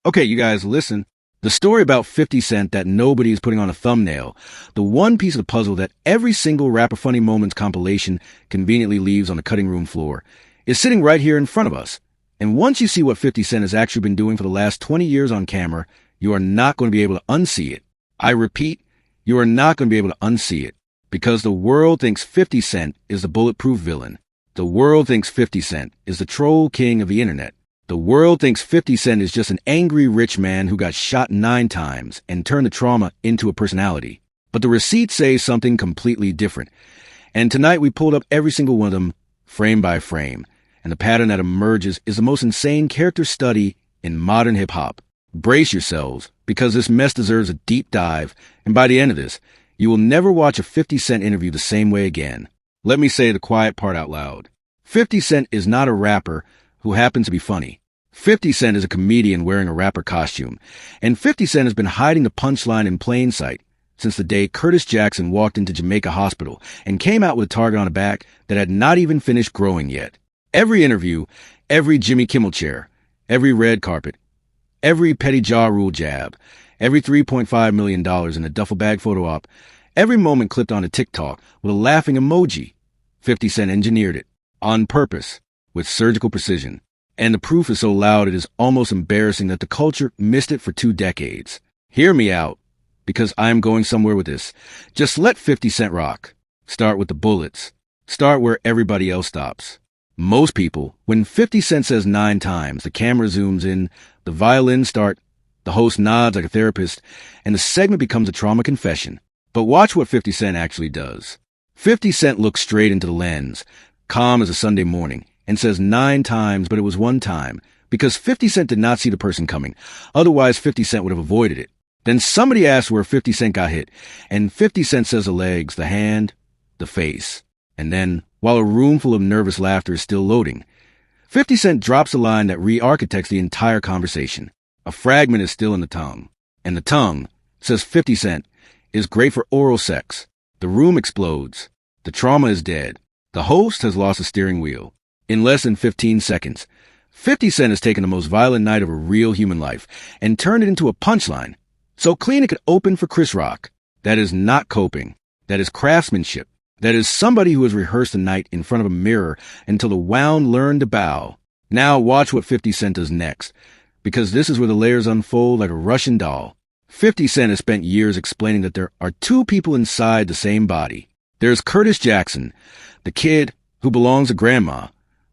Okay, you guys, listen. The story about 50 Cent that nobody is putting on a thumbnail, the one piece of the puzzle that every single Rapper Funny Moments compilation conveniently leaves on the cutting room floor, is sitting right here in front of us. And once you see what 50 Cent has actually been doing for the last 20 years on camera, you are not going to be able to unsee it. I repeat, you are not going to be able to unsee it. Because the world thinks 50 Cent is the bulletproof villain. The world thinks 50 Cent is the troll king of the internet. The world thinks 50 Cent is just an angry rich man who got shot 9 times and turned the trauma into a personality. But the receipts say something completely different. And tonight we pulled up every single one of them, frame by frame. And the pattern that emerges is the most insane character study in modern hip-hop. Brace yourselves, because this mess deserves a deep dive, and by the end of this, you will never watch a 50 Cent interview the same way again. Let me say the quiet part out loud. 50 Cent is not a rapper who happens to be funny. 50 Cent is a comedian wearing a rapper costume, and 50 Cent has been hiding the punchline in plain sight since the day Curtis Jackson walked into Jamaica Hospital and came out with a target on a back that had not even finished growing yet. Every interview, every Jimmy Kimmel chair, every red carpet, every petty jaw rule jab, every $3.5 million in a duffel bag photo op, every moment clipped onto TikTok with a laughing emoji. 50 Cent engineered it, on purpose, with surgical precision. And the proof is so loud it is almost embarrassing that the culture missed it for 2 decades. Hear me out, because I am going somewhere with this. Just let 50 Cent rock. Start with the bullets. Start where everybody else stops. Most people, when 50 Cent says 9 times, the camera zooms in, the violins start, the host nods like a therapist, and the segment becomes a trauma confession. But watch what 50 Cent actually does. 50 Cent looks straight into the lens, calm as a Sunday morning, and says 9 times, but it was 1 time, because 50 Cent did not see the person coming. Otherwise, 50 Cent would have avoided it. Then somebody asks where 50 Cent got hit, and 50 Cent says the legs, the hand, the face. And then, while a room full of nervous laughter is still loading, 50 Cent drops a line that re-architects the entire conversation. A fragment is still in the tongue. And the tongue, says 50 Cent, is great for oral sex. The room explodes. The trauma is dead. The host has lost the steering wheel. In less than 15 seconds, 50 Cent has taken the most violent night of a real human life and turned it into a punchline. So clean it could open for Chris Rock. That is not coping. That is craftsmanship. That is somebody who has rehearsed the night in front of a mirror until the wound learned to bow. Now watch what 50 Cent does next, because this is where the layers unfold like a Russian doll. 50 Cent has spent years explaining that there are 2 people inside the same body. There's Curtis Jackson, the kid who belongs to grandma,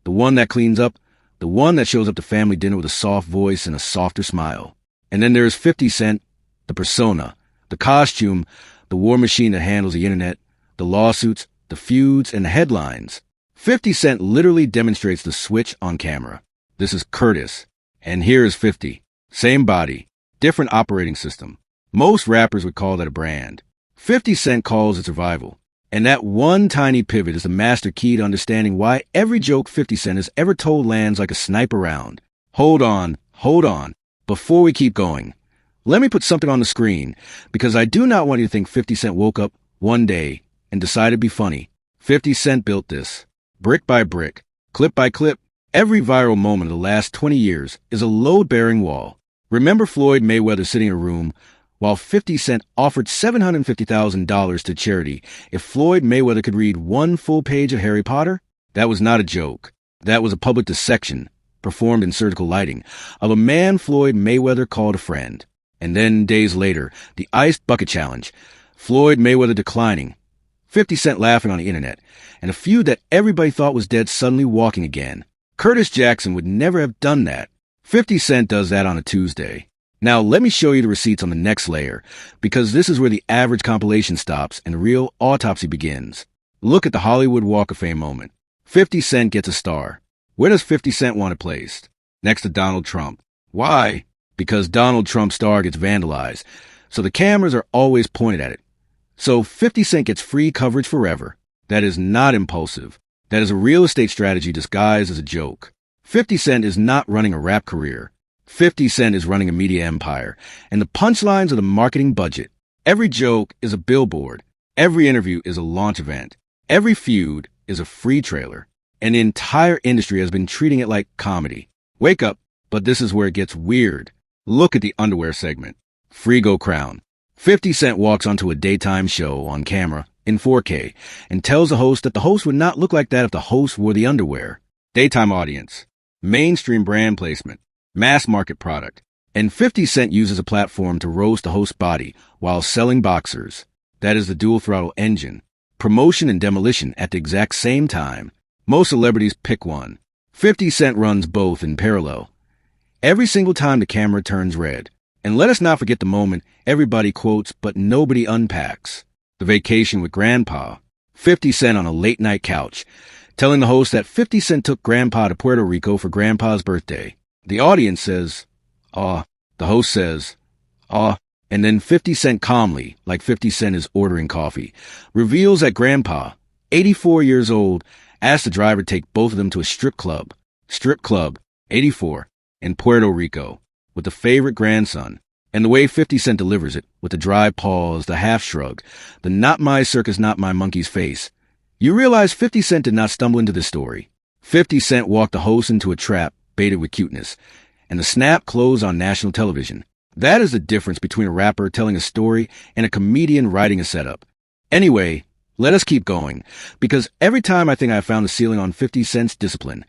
the one that cleans up, the one that shows up to family dinner with a soft voice and a softer smile. And then there's 50 Cent, the persona, the costume, the war machine that handles the internet, the lawsuits, the feuds, and the headlines. 50 Cent literally demonstrates the switch on camera. This is Curtis, and here is 50. Same body, different operating system. Most rappers would call that a brand. 50 Cent calls it survival. And that one tiny pivot is the master key to understanding why every joke 50 Cent has ever told lands like a sniper round. Hold on. Before we keep going, let me put something on the screen, because I do not want you to think 50 Cent woke up one day and decided to be funny. 50 Cent built this. Brick by brick, clip by clip, every viral moment of the last 20 years is a load-bearing wall. Remember Floyd Mayweather sitting in a room while 50 Cent offered $750,000 to charity if Floyd Mayweather could read 1 full page of Harry Potter? That was not a joke. That was a public dissection, performed in surgical lighting, of a man Floyd Mayweather called a friend. And then, days later, the iced bucket challenge, Floyd Mayweather declining, 50 Cent laughing on the internet, and a feud that everybody thought was dead suddenly walking again. Curtis Jackson would never have done that. 50 Cent does that on a Tuesday. Now let me show you the receipts on the next layer, because this is where the average compilation stops and the real autopsy begins. Look at the Hollywood Walk of Fame moment. 50 Cent gets a star. Where does 50 Cent want it placed? Next to Donald Trump. Why? Because Donald Trump's star gets vandalized, so the cameras are always pointed at it. So 50 Cent gets free coverage forever. That is not impulsive. That is a real estate strategy disguised as a joke. 50 Cent is not running a rap career. 50 Cent is running a media empire, and the punchlines are the marketing budget. Every joke is a billboard. Every interview is a launch event. Every feud is a free trailer. And the entire industry has been treating it like comedy. Wake up, but this is where it gets weird. Look at the underwear segment. Frigo Crown. 50 Cent walks onto a daytime show on camera in 4K and tells the host that the host would not look like that if the host wore the underwear. Daytime audience. Mainstream brand placement. Mass market product. And 50 Cent uses a platform to roast the host's body while selling boxers. That is the dual throttle engine. Promotion and demolition at the exact same time. Most celebrities pick one. 50 Cent runs both in parallel. Every single time the camera turns red. And let us not forget the moment everybody quotes but nobody unpacks. The vacation with Grandpa. 50 Cent on a late-night couch, telling the host that 50 Cent took Grandpa to Puerto Rico for Grandpa's birthday. The audience says, "Aw." The host says, "Aw." And then 50 Cent calmly, like 50 Cent is ordering coffee, reveals that Grandpa, 84 years old, asked the driver to take both of them to a strip club, 84, in Puerto Rico, with the favorite grandson. And the way 50 Cent delivers it, with the dry pause, the half shrug, the not my circus, not my monkey's face, you realize 50 Cent did not stumble into this story. 50 Cent walked the host into a trap, baited with cuteness, and the snap closed on national television. That is the difference between a rapper telling a story and a comedian writing a setup. Anyway, let us keep going, because every time I think I found the ceiling on 50 Cent's discipline,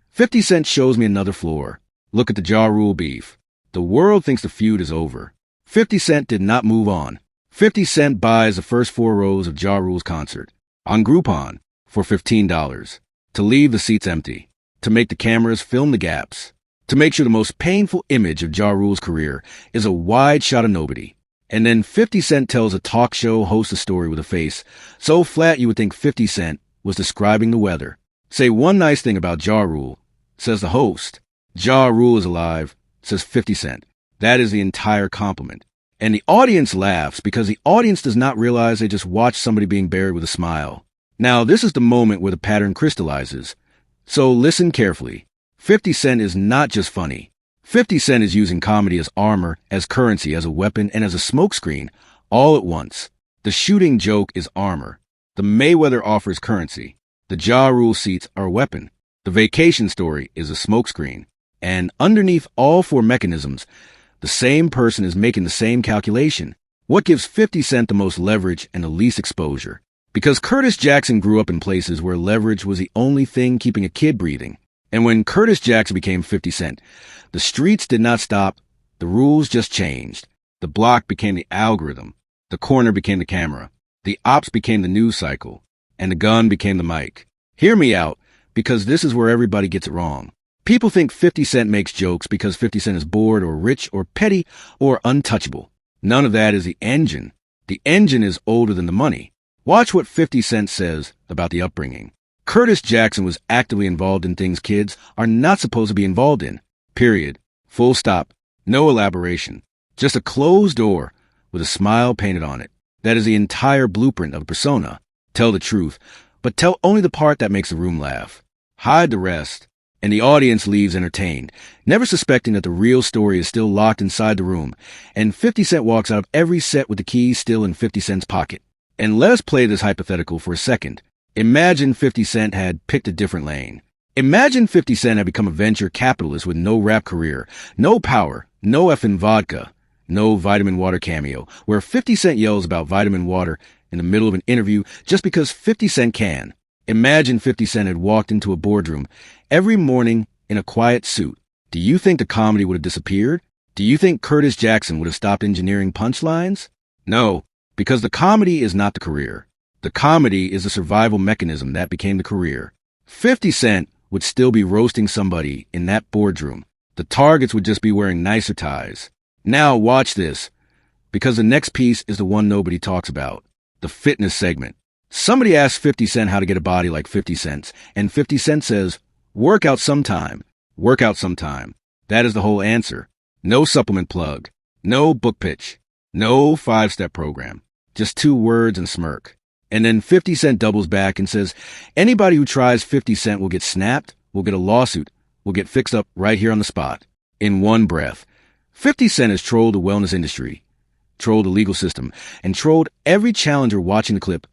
50 Cent shows me another floor. Look at the Ja Rule beef. The world thinks the feud is over. 50 Cent did not move on. 50 Cent buys the first 4 rows of Ja Rule's concert on Groupon for $15 to leave the seats empty, to make the cameras film the gaps, to make sure the most painful image of Ja Rule's career is a wide shot of nobody. And then 50 Cent tells a talk show host a story with a face so flat you would think 50 Cent was describing the weather. Say one nice thing about Ja Rule, says the host. Ja Rule is alive, says 50 Cent. That is the entire compliment. And the audience laughs because the audience does not realize they just watched somebody being buried with a smile. Now, this is the moment where the pattern crystallizes. So listen carefully. 50 Cent is not just funny. 50 Cent is using comedy as armor, as currency, as a weapon, and as a smokescreen, all at once. The shooting joke is armor. The Mayweather offers currency. The Ja Rule seats are a weapon. The vacation story is a smokescreen. And underneath all 4 mechanisms, the same person is making the same calculation. What gives 50 Cent the most leverage and the least exposure? Because Curtis Jackson grew up in places where leverage was the only thing keeping a kid breathing. And when Curtis Jackson became 50 Cent, the streets did not stop. The rules just changed. The block became the algorithm. The corner became the camera. The ops became the news cycle. And the gun became the mic. Hear me out, because this is where everybody gets it wrong. People think 50 Cent makes jokes because 50 Cent is bored or rich or petty or untouchable. None of that is the engine. The engine is older than the money. Watch what 50 Cent says about the upbringing. Curtis Jackson was actively involved in things kids are not supposed to be involved in. Period. Full stop. No elaboration. Just a closed door with a smile painted on it. That is the entire blueprint of a persona. Tell the truth, but tell only the part that makes the room laugh. Hide the rest, and the audience leaves entertained, never suspecting that the real story is still locked inside the room, and 50 Cent walks out of every set with the keys still in 50 Cent's pocket. And let us play this hypothetical for a second. Imagine 50 Cent had picked a different lane. Imagine 50 Cent had become a venture capitalist with no rap career, no power, no effing vodka, no vitamin water cameo, where 50 Cent yells about vitamin water in the middle of an interview just because 50 Cent can. Imagine 50 Cent had walked into a boardroom every morning in a quiet suit. Do you think the comedy would have disappeared? Do you think Curtis Jackson would have stopped engineering punchlines? No, because the comedy is not the career. The comedy is the survival mechanism that became the career. 50 Cent would still be roasting somebody in that boardroom. The targets would just be wearing nicer ties. Now watch this, because the next piece is the one nobody talks about. The fitness segment. Somebody asks 50 Cent how to get a body like 50 Cent's, and 50 Cent says, work out sometime. Work out sometime. That is the whole answer. No supplement plug. No book pitch. No 5-step program. Just 2 words and smirk. And then 50 Cent doubles back and says, anybody who tries 50 Cent will get snapped, will get a lawsuit, will get fixed up right here on the spot. In one breath. 50 Cent has trolled the wellness industry, trolled the legal system, and trolled every challenger watching the clip,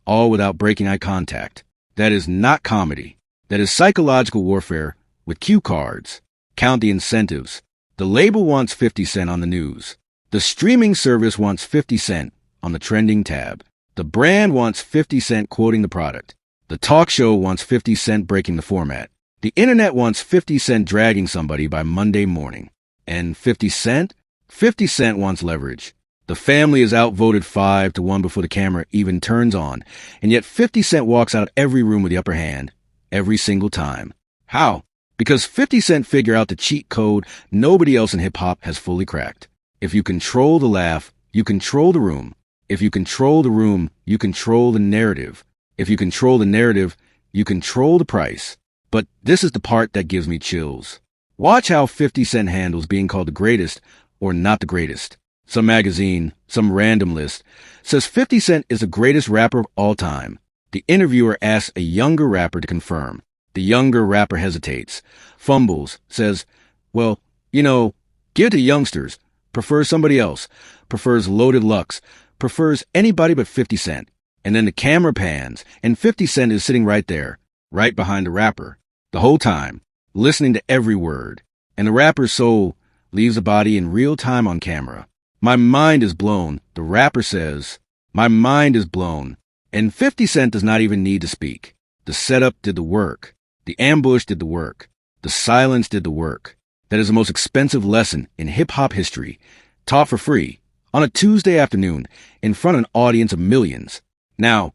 all without breaking eye contact. That is not comedy. That is psychological warfare with cue cards. Count the incentives. The The label wants 50 Cent on the news. The streaming service wants 50 Cent on the trending tab. The brand wants 50 Cent quoting the product. The talk show wants 50 Cent breaking the format. The internet wants 50 Cent dragging somebody by Monday morning. And 50 Cent? 50 Cent wants leverage. The family is outvoted 5-1 before the camera even turns on, and yet 50 Cent walks out of every room with the upper hand, every single time. How? Because 50 Cent figure out the cheat code nobody else in hip-hop has fully cracked. If you control the laugh, you control the room. If you control the room, you control the narrative. If you control the narrative, you control the price. But this is the part that gives me chills. Watch how 50 Cent handles being called the greatest or not the greatest. Some magazine, some random list, says 50 Cent is the greatest rapper of all time. The interviewer asks a younger rapper to confirm. The younger rapper hesitates, fumbles, says, well, give it to youngsters, prefers somebody else, prefers Loaded Lux, prefers anybody but 50 Cent. And then the camera pans, and 50 Cent is sitting right there, right behind the rapper, the whole time, listening to every word. And the rapper's soul leaves the body in real time on camera. My mind is blown, the rapper says. My mind is blown. And 50 Cent does not even need to speak. The setup did the work. The ambush did the work. The silence did the work. That is the most expensive lesson in hip-hop history, taught for free, on a Tuesday afternoon, in front of an audience of millions. Now,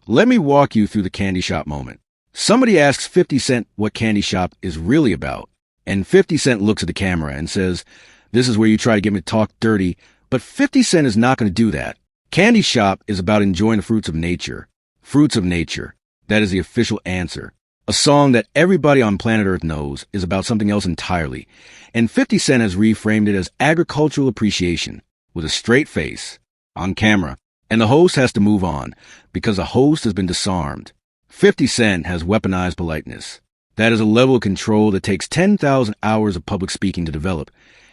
let me walk you through the Candy Shop moment. Somebody asks 50 Cent what Candy Shop is really about, and 50 Cent looks at the camera and says, this is where you try to get me to talk dirty, but 50 Cent is not going to do that. Candy Shop is about enjoying the fruits of nature. Fruits of nature. That is the official answer. A song that everybody on planet Earth knows is about something else entirely, and 50 Cent has reframed it as agricultural appreciation, with a straight face, on camera, and the host has to move on, because the host has been disarmed. 50 Cent has weaponized politeness. That is a level of control that takes 10,000 hours of public speaking to develop,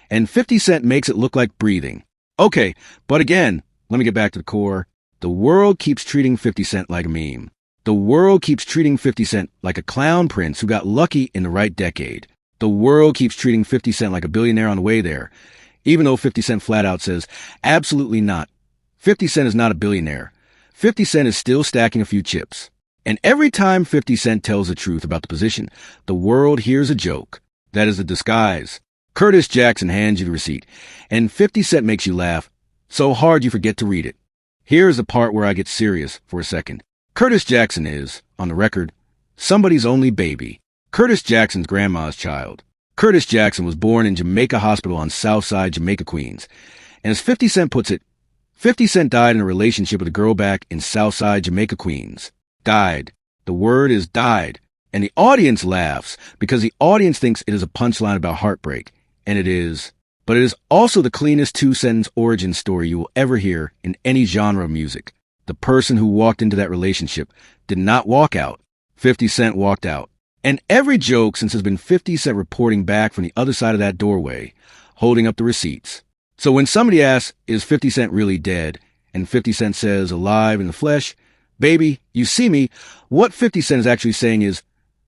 and 50 Cent makes it look like breathing. Okay, but again, let me get back to the core. The world keeps treating 50 Cent like a meme. The world keeps treating 50 Cent like a clown prince who got lucky in the right decade. The world keeps treating 50 Cent like a billionaire on the way there, even though 50 Cent flat out says, absolutely not. 50 Cent is not a billionaire. 50 Cent is still stacking a few chips. And every time 50 Cent tells the truth about the position, the world hears a joke. That is a disguise. Curtis Jackson hands you the receipt, and 50 Cent makes you laugh so hard you forget to read it. Here's the part where I get serious for a second. Curtis Jackson is, on the record, somebody's only baby. Curtis Jackson's grandma's child. Curtis Jackson was born in Jamaica Hospital on Southside Jamaica, Queens. And as 50 Cent puts it, 50 Cent died in a relationship with a girl back in Southside Jamaica, Queens. Died. The word is died. And the audience laughs because the audience thinks it is a punchline about heartbreak. And it is. But it is also the cleanest two-sentence origin story you will ever hear in any genre of music. The person who walked into that relationship did not walk out. 50 Cent walked out. And every joke since has been 50 Cent reporting back from the other side of that doorway, holding up the receipts. So when somebody asks, is 50 Cent really dead? And 50 Cent says, alive in the flesh, baby, you see me, what 50 Cent is actually saying is,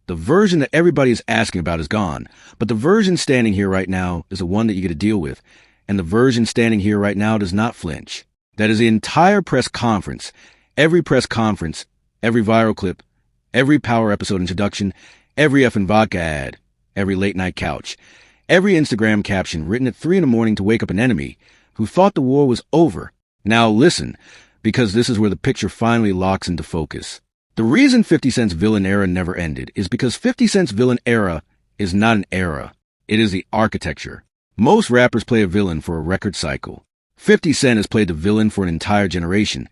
the version that everybody is asking about is gone, but the version standing here right now is the one that you get to deal with, and the version standing here right now does not flinch. That is the entire press conference, every viral clip, every Power episode introduction, every effing vodka ad, every late night couch, every Instagram caption written at 3 a.m. to wake up an enemy who thought the war was over. Now listen, because this is where the picture finally locks into focus. The reason 50 Cent's villain era never ended is because 50 Cent's villain era is not an era. It is the architecture. Most rappers play a villain for a record cycle. 50 Cent has played the villain for an entire generation.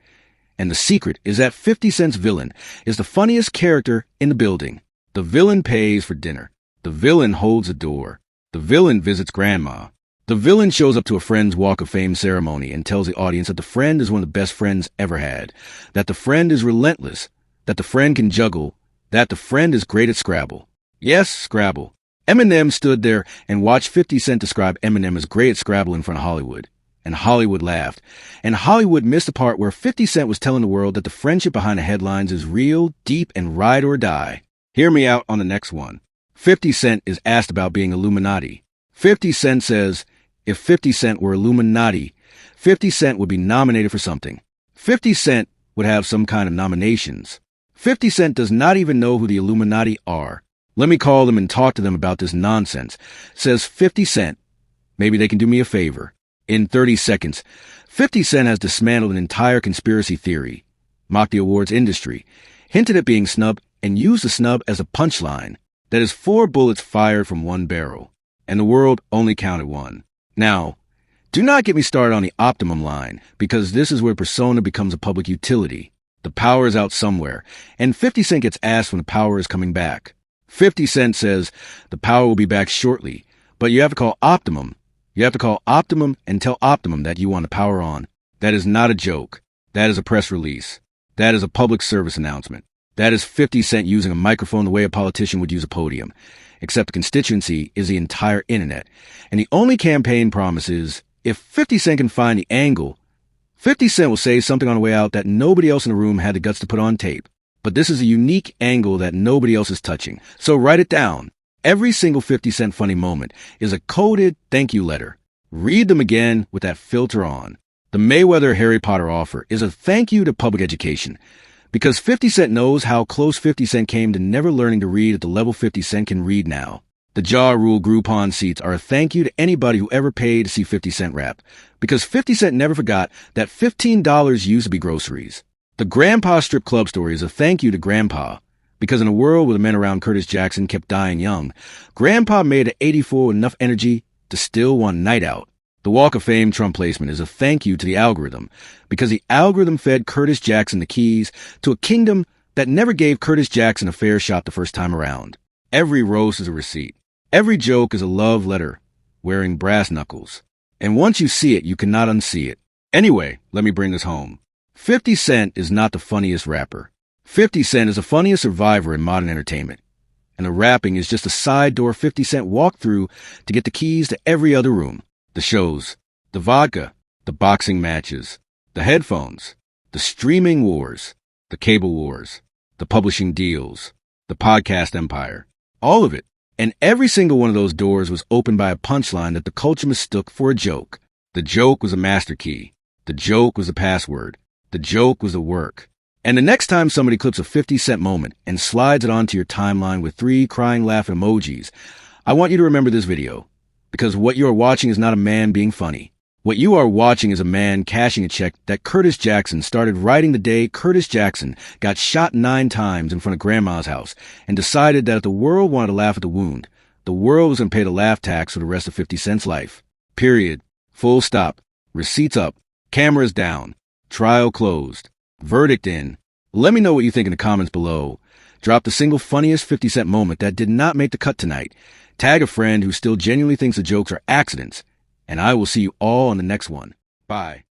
And the secret is that 50 Cent's villain is the funniest character in the building. The villain pays for dinner. The villain holds the door. The villain visits grandma. The villain shows up to a friend's Walk of Fame ceremony and tells the audience that the friend is one of the best friends ever had, that the friend is relentless, that the friend can juggle, that the friend is great at Scrabble. Yes, Scrabble. Eminem stood there and watched 50 Cent describe Eminem as great at Scrabble in front of Hollywood. And Hollywood laughed. And Hollywood missed the part where 50 Cent was telling the world that the friendship behind the headlines is real, deep, and ride or die. Hear me out on the next one. 50 Cent is asked about being Illuminati. 50 Cent says, if 50 Cent were Illuminati, 50 Cent would be nominated for something. 50 Cent would have some kind of nominations. 50 Cent does not even know who the Illuminati are. Let me call them and talk to them about this nonsense. Says 50 Cent. Maybe they can do me a favor. In 30 seconds, 50 Cent has dismantled an entire conspiracy theory, mocked the awards industry, hinted at being snubbed, and used the snub as a punchline. That is 4 bullets fired from one barrel. And the world only counted one. Now, do not get me started on the optimum line, because this is where persona becomes a public utility. The power is out somewhere, and 50 Cent gets asked when the power is coming back. 50 Cent says the power will be back shortly, but you have to call Optimum. You have to call Optimum and tell Optimum that you want the power on. That is not a joke. That is a press release. That is a public service announcement. That is 50 Cent using a microphone the way a politician would use a podium. Except the constituency is the entire internet. And the only campaign promise is, if 50 Cent can find the angle, 50 Cent will say something on the way out that nobody else in the room had the guts to put on tape. But this is a unique angle that nobody else is touching. So write it down. Every single 50 Cent funny moment is a coded thank you letter. Read them again with that filter on. The Mayweather Harry Potter offer is a thank you to public education. Because 50 Cent knows how close 50 Cent came to never learning to read at the level 50 Cent can read now. The Ja Rule Groupon seats are a thank you to anybody who ever paid to see 50 Cent rap. Because 50 Cent never forgot that $15 used to be groceries. The Grandpa Strip Club story is a thank you to Grandpa. Because in a world where the men around Curtis Jackson kept dying young, Grandpa made an 84 with enough energy to still want night out. The Walk of Fame Trump placement is a thank you to the algorithm, because the algorithm fed Curtis Jackson the keys to a kingdom that never gave Curtis Jackson a fair shot the first time around. Every roast is a receipt. Every joke is a love letter wearing brass knuckles. And once you see it, you cannot unsee it. Anyway, let me bring this home. 50 Cent is not the funniest rapper. 50 Cent is the funniest survivor in modern entertainment. And the rapping is just a side door 50 Cent walked through to get the keys to every other room. The shows, the vodka, the boxing matches, the headphones, the streaming wars, the cable wars, the publishing deals, the podcast empire, all of it. And every single one of those doors was opened by a punchline that the culture mistook for a joke. The joke was a master key. The joke was a password. The joke was a work. And the next time somebody clips a 50 Cent moment and slides it onto your timeline with 3 crying laughing emojis, I want you to remember this video. Because what you are watching is not a man being funny. What you are watching is a man cashing a check that Curtis Jackson started writing the day Curtis Jackson got shot 9 times in front of Grandma's house and decided that if the world wanted to laugh at the wound, the world was going to pay the laugh tax for the rest of 50 Cent's life. Period. Full stop. Receipts up. Cameras down. Trial closed. Verdict in. Let me know what you think in the comments below. Drop the single funniest 50 Cent moment that did not make the cut tonight. Tag a friend who still genuinely thinks the jokes are accidents. And I will see you all on the next one. Bye.